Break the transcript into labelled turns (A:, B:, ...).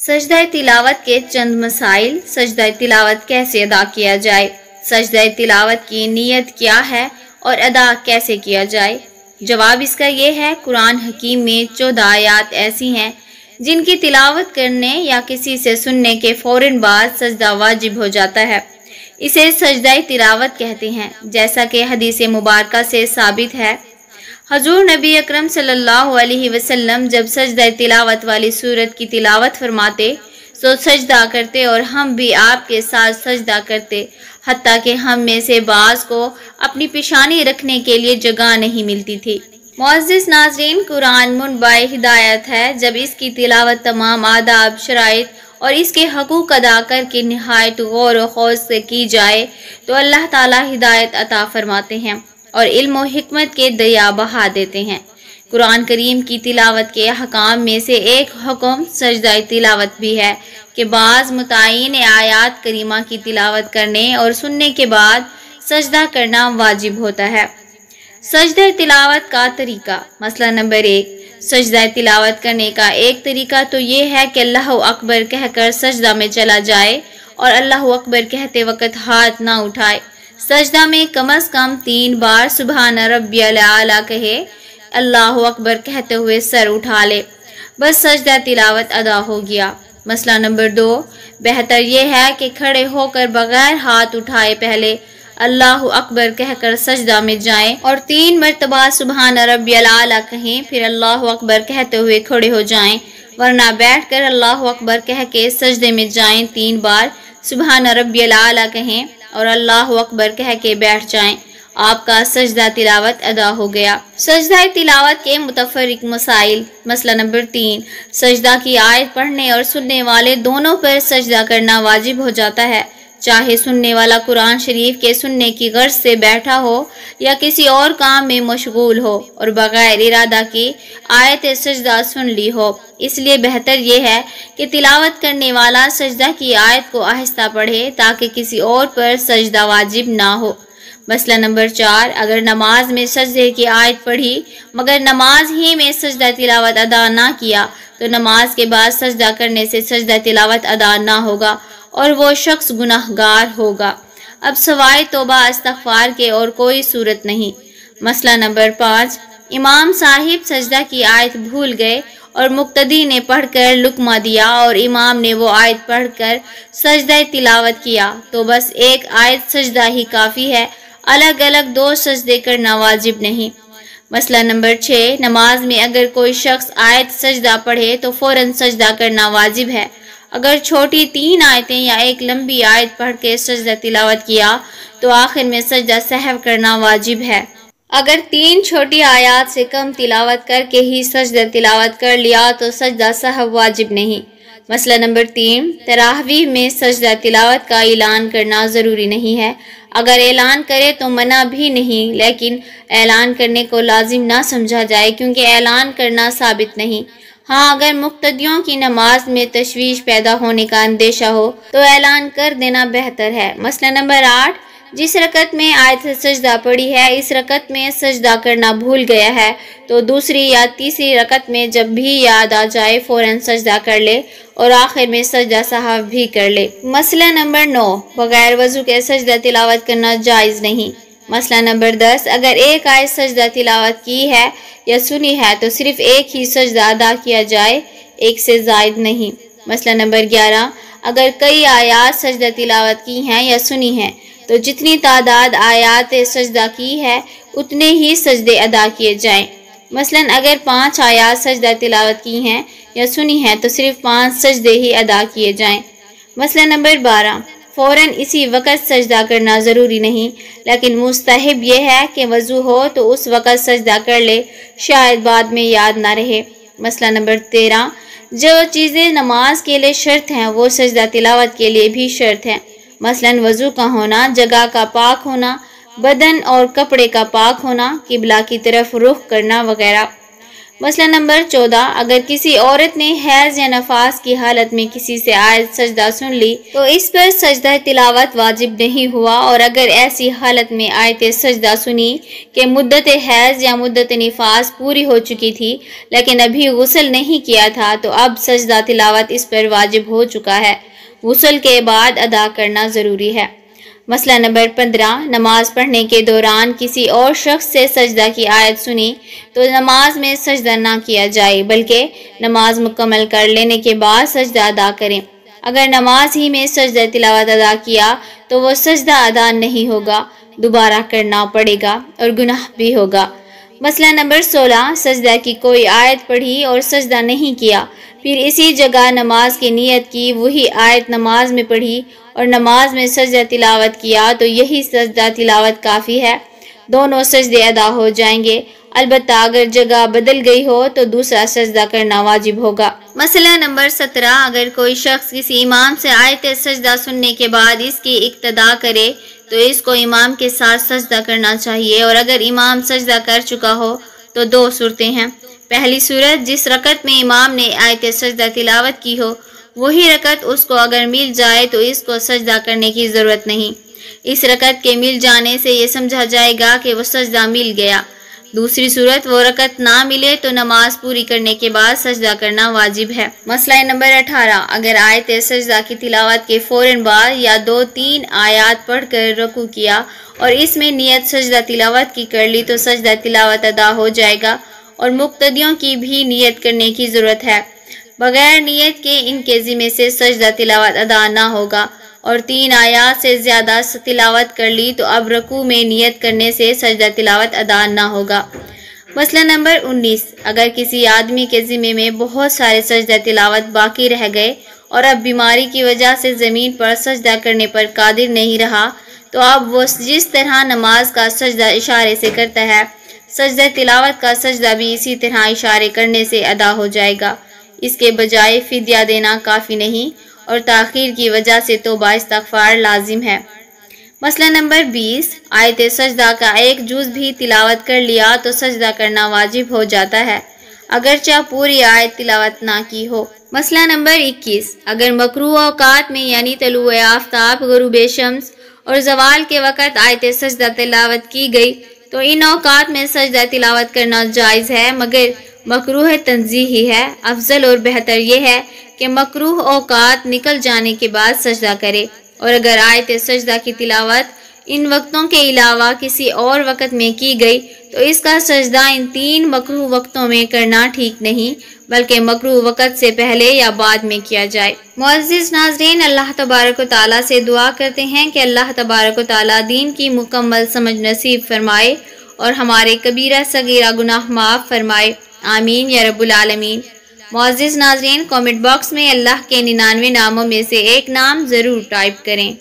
A: سجدہ تلاوت کے چند مسائل۔ سجدہ تلاوت کیسے ادا کیا جائے؟ سجدہ تلاوت کی نیت کیا ہے اور ادا کیسے کیا جائے؟ جواب اس کا یہ ہے، قرآن حکیم میں 14 آیات ایسی ہیں جن کی تلاوت کرنے یا کسی سے سننے کے فوراً بعد سجدہ واجب ہو جاتا ہے۔ اسے سجدہ تلاوت کہتے ہیں، جیسا کہ حدیث مبارکہ سے ثابت ہے۔ حضور نبی اکرم صلی اللہ علیہ وسلم جب سجدہ تلاوت والی سورت کی تلاوت فرماتے تو سجدہ کرتے اور ہم بھی آپ کے ساتھ سجدہ کرتے، حتیٰ کہ ہم میں سے بعض کو اپنی پیشانی رکھنے کے لیے جگہ نہیں ملتی تھی۔ معزز ناظرین، قرآن منبع ہدایت ہے۔ جب اس کی تلاوت تمام آداب، شرائط اور اس کے حقوق ادا کر کے نہایت غور و خوض سے کی جائے تو اللہ تعالیٰ ہدایت عطا فرماتے ہیں اور علم و حکمت کے دریا بہا دیتے ہیں۔ قرآن کریم کی تلاوت کے احکام میں سے ایک حکم سجدہ تلاوت بھی ہے کہ بعض متعین آیات کریمہ کی تلاوت کرنے اور سننے کے بعد سجدہ کرنا واجب ہوتا ہے۔ سجدہ تلاوت کا طریقہ۔ مسئلہ نمبر 1، سجدہ تلاوت کرنے کا ایک طریقہ تو یہ ہے کہ اللہ اکبر کہہ کر سجدہ میں چلا جائے اور اللہ اکبر کہتے وقت ہاتھ نہ اٹھائے۔ سجدہ میں کم از کم 3 بار سبحان ربی الاعلیٰ کہے، اللہ اکبر کہتے ہوئے سر اٹھا لے، بس سجدہ تلاوت ادا ہو گیا۔ مسئلہ نمبر 2، بہتر یہ ہے کہ کھڑے ہو کر بغیر ہاتھ اٹھائے پہلے اللہ اکبر کہہ کر سجدہ میں جائیں اور 3 مرتبہ سبحان ربی الاعلیٰ کہیں، پھر اللہ اکبر کہتے ہوئے کھڑے ہو جائیں، ورنہ بیٹھ کر اللہ اکبر کہہ کے سجدے میں جائیں، 3 بار سبحان ربی الاعلیٰ کہیں اور اللہ اکبر کہہ کے بیٹھ جائیں، آپ کا سجدہ تلاوت ادا ہو گیا۔ سجدہ تلاوت کے متفرق مسائل۔ مسئلہ نمبر 3، سجدہ کی آیت پڑھنے اور سننے والے دونوں پر سجدہ کرنا واجب ہو جاتا ہے، چاہے سننے والا قرآن شریف کے سننے کی غرض سے بیٹھا ہو یا کسی اور کام میں مشغول ہو اور بغیر ارادہ کی آیت سجدہ سن لی ہو۔ اس لیے بہتر یہ ہے کہ تلاوت کرنے والا سجدہ کی آیت کو آہستہ پڑھے تاکہ کسی اور پر سجدہ واجب نہ ہو۔ مسئلہ نمبر 4، اگر نماز میں سجدے کی آیت پڑھی مگر نماز ہی میں سجدہ تلاوت ادا نہ کیا تو نماز کے بعد سجدہ کرنے سے سجدہ تلاوت ادا نہ ہوگا اور وہ شخص گناہگار ہوگا۔ اب سوائے توبہ استغفار کے اور کوئی صورت نہیں۔ مسئلہ نمبر 5، امام صاحب سجدہ کی آیت بھول گئے اور مقتدی نے پڑھ کر لقمہ دیا اور امام نے وہ آیت پڑھ کر سجدہ تلاوت کیا تو بس ایک آیت سجدہ ہی کافی ہے، الگ الگ 2 سجدے کرنا واجب نہیں۔ مسئلہ نمبر 6، نماز میں اگر کوئی شخص آیت سجدہ پڑھے تو فوراً سجدہ کرنا واجب ہے۔ اگر چھوٹی 3 آیتیں یا ایک لمبی آیت پڑھ کے سجدہ تلاوت کیا تو آخر میں سجدہ سہو کرنا واجب ہے۔ اگر 3 چھوٹی آیات سے کم تلاوت کر کے ہی سجدہ تلاوت کر لیا تو سجدہ سہو واجب نہیں۔ مسئلہ نمبر 3، تراویح میں سجدہ تلاوت کا اعلان کرنا ضروری نہیں ہے۔ اگر اعلان کرے تو منع بھی نہیں، لیکن اعلان کرنے کو لازم نہ سمجھا جائے کیونکہ اعلان کرنا ثابت نہیں۔ ہاں، اگر مقتدیوں کی نماز میں تشویش پیدا ہونے کا اندیشہ ہو تو اعلان کر دینا بہتر ہے۔ مسئلہ نمبر 8، جس رکعت میں آیت سجدہ پڑھی ہے اس رکعت میں سجدہ کرنا بھول گیا ہے تو دوسری یا تیسری رکعت میں جب بھی یاد آ جائے فوراً سجدہ کر لے اور آخر میں سجدہ سہو بھی کر لے۔ مسئلہ نمبر 9، بغیر وضو کے سجدہ تلاوت کرنا جائز نہیں۔ مسئلہ نمبر 10، اگر ایک آیت سجدہ تلاوت کی ہے یا سنی ہے تو صرف ایک ہی سجدہ ادا کیا جائے، ایک سے زائد نہیں۔ مسئلہ نمبر 11، اگر کئی آیات سجدہ تلاوت کی ہیں یا سنی ہیں تو جتنی تعداد آیات سجدہ کی ہے اتنے ہی سجدے ادا کیے جائیں۔ مثلاً اگر 5 آیات سجدہ تلاوت کی ہیں یا سنی ہیں تو صرف 5 سجدے ہی ادا کیے جائیں۔ مسئلہ نمبر 12، فوراً اسی وقت سجدہ کرنا ضروری نہیں، لیکن مستحب یہ ہے کہ وضو ہو تو اس وقت سجدہ کر لے، شاید بعد میں یاد نہ رہے۔ مسئلہ نمبر 13، جو چیزیں نماز کے لیے شرط ہیں وہ سجدہ تلاوت کے لیے بھی شرط ہیں، مثلاً وضو کا ہونا، جگہ کا پاک ہونا، بدن اور کپڑے کا پاک ہونا، قبلہ کی طرف رخ کرنا وغیرہ۔ مسئلہ نمبر 14، اگر کسی عورت نے حیض یا نفاس کی حالت میں کسی سے آیت سجدہ سن لی تو اس پر سجدہ تلاوت واجب نہیں ہوا، اور اگر ایسی حالت میں آیت سجدہ سنی کہ مدت حیض یا مدت نفاس پوری ہو چکی تھی لیکن ابھی غسل نہیں کیا تھا تو اب سجدہ تلاوت اس پر واجب ہو چکا ہے، غسل کے بعد ادا کرنا ضروری ہے۔ مسئلہ نمبر 15، نماز پڑھنے کے دوران کسی اور شخص سے سجدہ کی آیت سنی تو نماز میں سجدہ نہ کیا جائے بلکہ نماز مکمل کر لینے کے بعد سجدہ ادا کریں۔ اگر نماز ہی میں سجدہ تلاوت ادا کیا تو وہ سجدہ ادا نہیں ہوگا، دوبارہ کرنا پڑے گا اور گناہ بھی ہوگا۔ مسئلہ نمبر 16، سجدہ کی کوئی آیت پڑھی اور سجدہ نہیں کیا، پھر اسی جگہ نماز کی نیت کی، وہی آیت نماز میں پڑھی اور نماز میں سجدہ تلاوت کیا تو یہی سجدہ تلاوت کافی ہے، دونوں سجدے ادا ہو جائیں گے، البتہ اگر جگہ بدل گئی ہو تو دوسرا سجدہ کرنا واجب ہوگا۔ مسئلہ نمبر 17، اگر کوئی شخص کسی امام سے آیت سجدہ سننے کے بعد اس کی اقتداء کرے تو اس کو امام کے ساتھ سجدہ کرنا چاہیے، اور اگر امام سجدہ کر چکا ہو تو دو صورتیں ہیں۔ پہلی صورت، جس رکعت میں امام نے آیت سجدہ تلاوت کی ہو وہی رکعت اس کو اگر مل جائے تو اس کو سجدہ کرنے کی ضرورت نہیں، اس رکعت کے مل جانے سے یہ سمجھا جائے گا کہ وہ سجدہ مل گیا۔ دوسری صورت، وہ رکعت نہ ملے تو نماز پوری کرنے کے بعد سجدہ کرنا واجب ہے۔ مسئلہ نمبر 18، اگر آیت سجدہ کی تلاوت کے فوراً بعد یا 2-3 آیات پڑھ کر رکوع کیا اور اس میں نیت سجدہ تلاوت کی کر لی تو سجدہ تلاوت ادا ہو جائے گا، اور مقتدیوں کی بھی نیت کرنے کی ضرورت ہے، بغیر نیت کے ان کے ذمہ سے سجدہ تلاوت ادا نہ ہوگا، اور 3 آیات سے زیادہ تلاوت کر لی تو اب رکوع میں نیت کرنے سے سجدہ تلاوت ادا نہ ہوگا۔ مسئلہ نمبر 19، اگر کسی آدمی کے ذمہ میں بہت سارے سجدہ تلاوت باقی رہ گئے اور اب بیماری کی وجہ سے زمین پر سجدہ کرنے پر قادر نہیں رہا تو اب وہ جس طرح نماز کا سجدہ اشارے سے کرتا ہے، سجدہ تلاوت کا سجدہ بھی اسی طرح اشارے کرنے سے ادا ہو جائے گا، اس کے بجائے فدیہ دینا کافی نہیں، اور تاخیر کی وجہ سے توبہ استغفار لازم ہے۔ مسئلہ نمبر 20، آیت سجدہ کا ایک جز بھی تلاوت کر لیا تو سجدہ کرنا واجب ہو جاتا ہے، اگرچہ پوری آیت تلاوت نہ کی ہو۔ مسئلہ نمبر 21، اگر مکروہ اوقات میں یعنی طلوع آفتاب، غروب شمس اور زوال کے وقت آیت سجدہ تلاوت کی گئی تو ان اوقات میں سجدہ تلاوت کرنا جائز ہے، مگر مکروہ تنزیہی ہے۔ افضل اور بہتر یہ ہے کہ مکروہ اوقات نکل جانے کے بعد سجدہ کرے، اور اگر آیت سجدہ کی تلاوت ان وقتوں کے علاوہ کسی اور وقت میں کی گئی تو اس کا سجدہ ان 3 مکروہ وقتوں میں کرنا ٹھیک نہیں، بلکہ مکروہ وقت سے پہلے یا بعد میں کیا جائے۔ معزز ناظرین، اللہ تبارک و تعالیٰ سے دعا کرتے ہیں کہ اللہ تبارک و تعالیٰ دین کی مکمل سمجھ نصیب فرمائے اور ہمارے کبیرہ صغیرہ گناہ معاف فرمائے، آمین یا رب العالمین۔ معزز ناظرین، کامنٹ باکس میں اللہ کے 99 ناموں میں سے ایک نام ضرور ٹائپ کریں۔